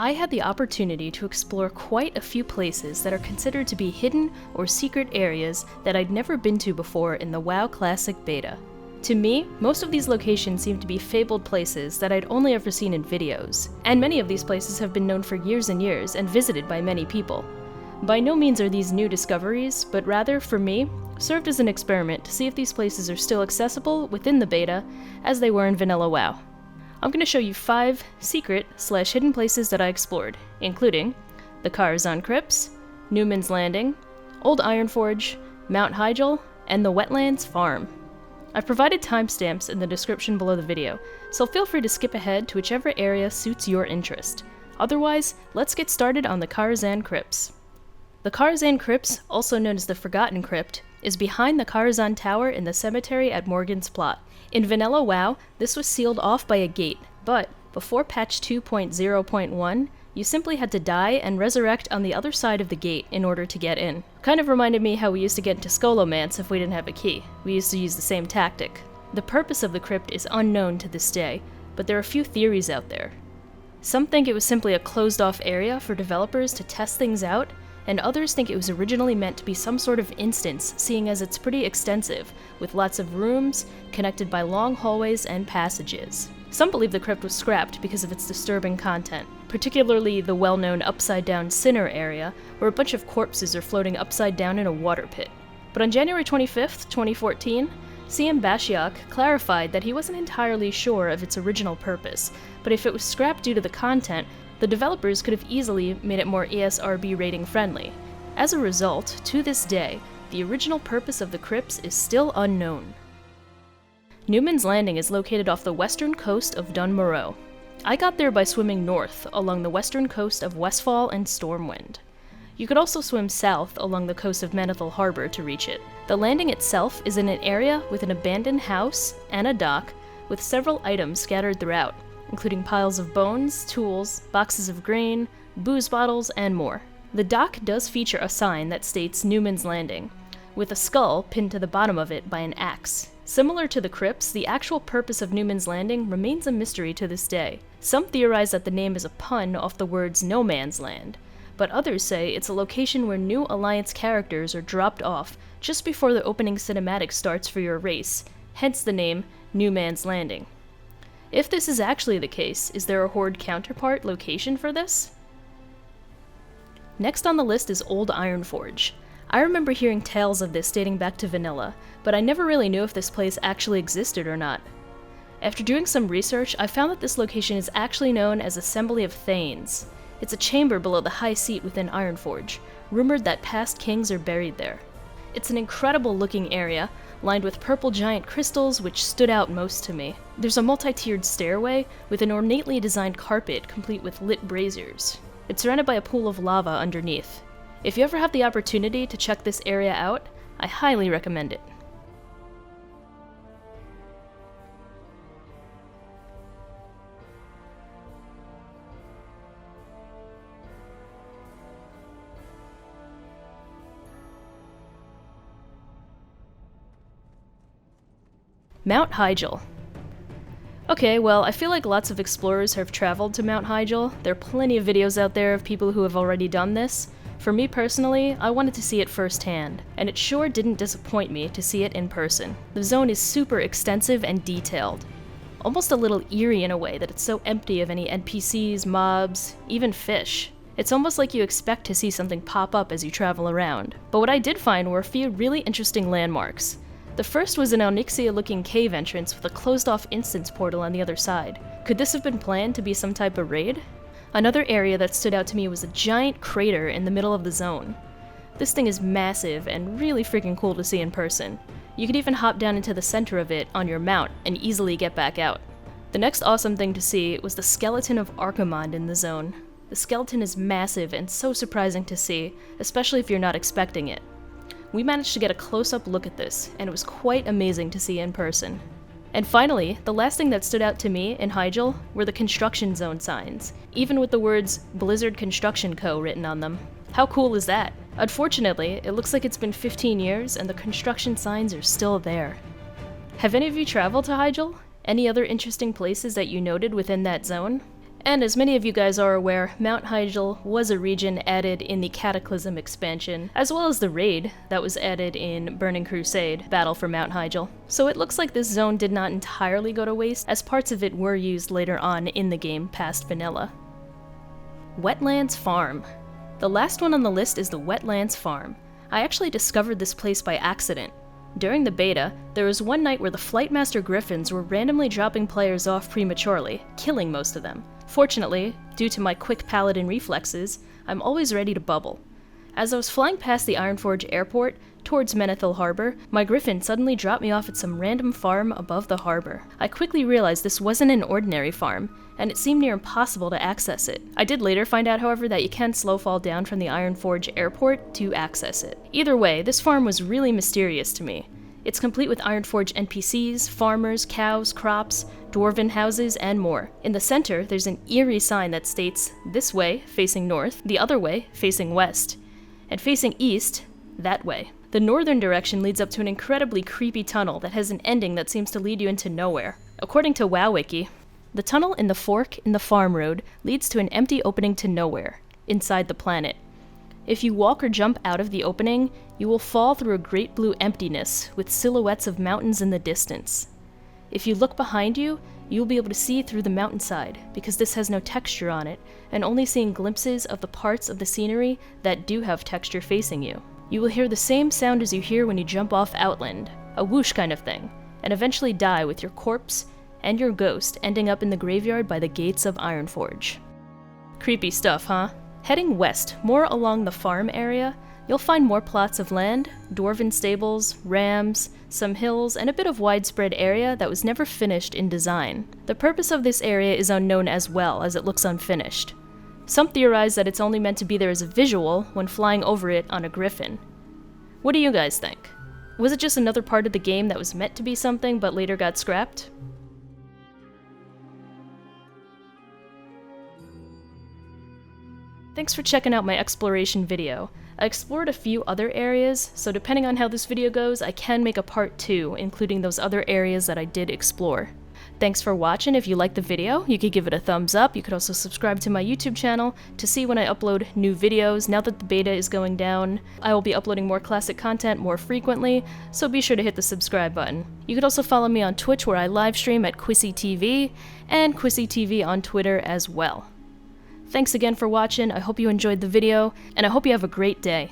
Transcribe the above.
I had the opportunity to explore quite a few places that are considered to be hidden or secret areas that I'd never been to before in the WoW Classic Beta. To me, most of these locations seem to be fabled places that I'd only ever seen in videos, and many of these places have been known for years and years and visited by many people. By no means are these new discoveries, but rather, for me, served as an experiment to see if these places are still accessible within the beta as they were in vanilla WoW. I'm going to show you 5 secret/hidden places that I explored, including the KARAZHAN Crypts, NEWMAN'S Landing, Old IRONFORGE, Mount HYJAL, and the WETLANDS Farm. I've provided timestamps in the description below the video, so feel free to skip ahead to whichever area suits your interest. Otherwise, let's get started on the KARAZHAN Crypts. The KARAZHAN Crypts, also known as the Forgotten Crypt, is behind the KARAZHAN Tower in the cemetery at Morgan's Plot. In vanilla WoW, this was sealed off by a gate, but before patch 2.0.1, you simply had to die and resurrect on the other side of the gate in order to get in. Kind of reminded me how we used to get into Scholomance if we didn't have a key. We used to use the same tactic. The purpose of the crypt is unknown to this day, but there are a few theories out there. Some think it was simply a closed-off area for developers to test things out, and others think it was originally meant to be some sort of instance, seeing as it's pretty extensive, with lots of rooms connected by long hallways and passages. Some believe the crypt was scrapped because of its disturbing content, particularly the well-known upside-down Sinner area, where a bunch of corpses are floating upside down in a water pit. But on January 25th, 2014, CM Bashiok clarified that he wasn't entirely sure of its original purpose, but if it was scrapped due to the content, the developers could have easily made it more ESRB rating friendly. As a result, to this day, the original purpose of the crypts is still unknown. NEWMAN'S Landing is located off the western coast of Dunmoreau. I got there by swimming north along the western coast of Westfall and Stormwind. You could also swim south along the coast of Manethil Harbor to reach it. The landing itself is in an area with an abandoned house and a dock with several items scattered throughout, including piles of bones, tools, boxes of grain, booze bottles, and more. The dock does feature a sign that states NEWMAN'S Landing, with a skull pinned to the bottom of it by an axe. Similar to the crypts, the actual purpose of NEWMAN'S Landing remains a mystery to this day. Some theorize that the name is a pun off the words No Man's Land, but others say it's a location where new Alliance characters are dropped off just before the opening cinematic starts for your race, hence the name NEWMAN'S Landing. If this is actually the case, is there a Horde counterpart location for this? Next on the list is Old IRONFORGE. I remember hearing tales of this dating back to vanilla, but I never really knew if this place actually existed or not. After doing some research, I found that this location is actually known as Assembly of Thanes. It's a chamber below the high seat within IRONFORGE, rumored that past kings are buried there. It's an incredible looking area, lined with purple giant crystals which stood out most to me. There's a multi-tiered stairway with an ornately designed carpet complete with lit braziers. It's surrounded by a pool of lava underneath. If you ever have the opportunity to check this area out, I highly recommend it. Mount HYJAL. Okay, well, I feel like lots of explorers have traveled to Mount HYJAL. There are plenty of videos out there of people who have already done this. For me personally, I wanted to see it firsthand, and it sure didn't disappoint me to see it in person. The zone is super extensive and detailed. Almost a little eerie in a way that it's so empty of any NPCs, mobs, even fish. It's almost like you expect to see something pop up as you travel around. But what I did find were a few really interesting landmarks. The first was an Onyxia-looking cave entrance with a closed-off instance portal on the other side. Could this have been planned to be some type of raid? Another area that stood out to me was a giant crater in the middle of the zone. This thing is massive and really freaking cool to see in person. You could even hop down into the center of it on your mount and easily get back out. The next awesome thing to see was the skeleton of Archimonde in the zone. The skeleton is massive and so surprising to see, especially if you're not expecting it. We managed to get a close-up look at this, and it was quite amazing to see in person. And finally, the last thing that stood out to me in HYJAL were the construction zone signs, even with the words Blizzard Construction Co. written on them. How cool is that? Unfortunately, it looks like it's been 15 years and the construction signs are still there. Have any of you traveled to HYJAL? Any other interesting places that you noted within that zone? And as many of you guys are aware, Mount Hyjal was a region added in the Cataclysm expansion, as well as the raid that was added in Burning Crusade, Battle for Mount Hyjal. So it looks like this zone did not entirely go to waste, as parts of it were used later on in the game past vanilla. Wetlands Farm. The last one on the list is the Wetlands Farm. I actually discovered this place by accident. During the beta, there was one night where the Flightmaster Griffins were randomly dropping players off prematurely, killing most of them. Fortunately, due to my quick paladin reflexes, I'm always ready to bubble. As I was flying past the Ironforge airport, towards Menethil Harbor, my griffin suddenly dropped me off at some random farm above the harbor. I quickly realized this wasn't an ordinary farm, and it seemed near impossible to access it. I did later find out, however, that you can slow fall down from the Ironforge airport to access it. Either way, this farm was really mysterious to me. It's complete with Ironforge NPCs, farmers, cows, crops, dwarven houses, and more. In the center, there's an eerie sign that states, "This way, facing north, the other way, facing west, and facing east, that way." The northern direction leads up to an incredibly creepy tunnel that has an ending that seems to lead you into nowhere. According to WoW Wiki, the tunnel in the fork in the farm road leads to an empty opening to nowhere, inside the planet. If you walk or jump out of the opening, you will fall through a great blue emptiness with silhouettes of mountains in the distance. If you look behind you, you'll be able to see through the mountainside, because this has no texture on it, and only seeing glimpses of the parts of the scenery that do have texture facing you. You will hear the same sound as you hear when you jump off Outland, a whoosh kind of thing, and eventually die with your corpse and your ghost ending up in the graveyard by the gates of Ironforge. Creepy stuff, huh? Heading west, more along the farm area, you'll find more plots of land, dwarven stables, rams, some hills, and a bit of widespread area that was never finished in design. The purpose of this area is unknown as well, as it looks unfinished. Some theorize that it's only meant to be there as a visual when flying over it on a griffin. What do you guys think? Was it just another part of the game that was meant to be something but later got scrapped? Thanks for checking out my exploration video. I explored a few other areas, so depending on how this video goes, I can make a part 2, including those other areas that I did explore. Thanks for watching. If you liked the video, you could give it a thumbs up. You could also subscribe to my YouTube channel to see when I upload new videos. Now that the beta is going down, I will be uploading more classic content more frequently, so be sure to hit the subscribe button. You could also follow me on Twitch, where I live stream at QuissyTV, and QuissyTV on Twitter as well. Thanks again for watching. I hope you enjoyed the video, and I hope you have a great day.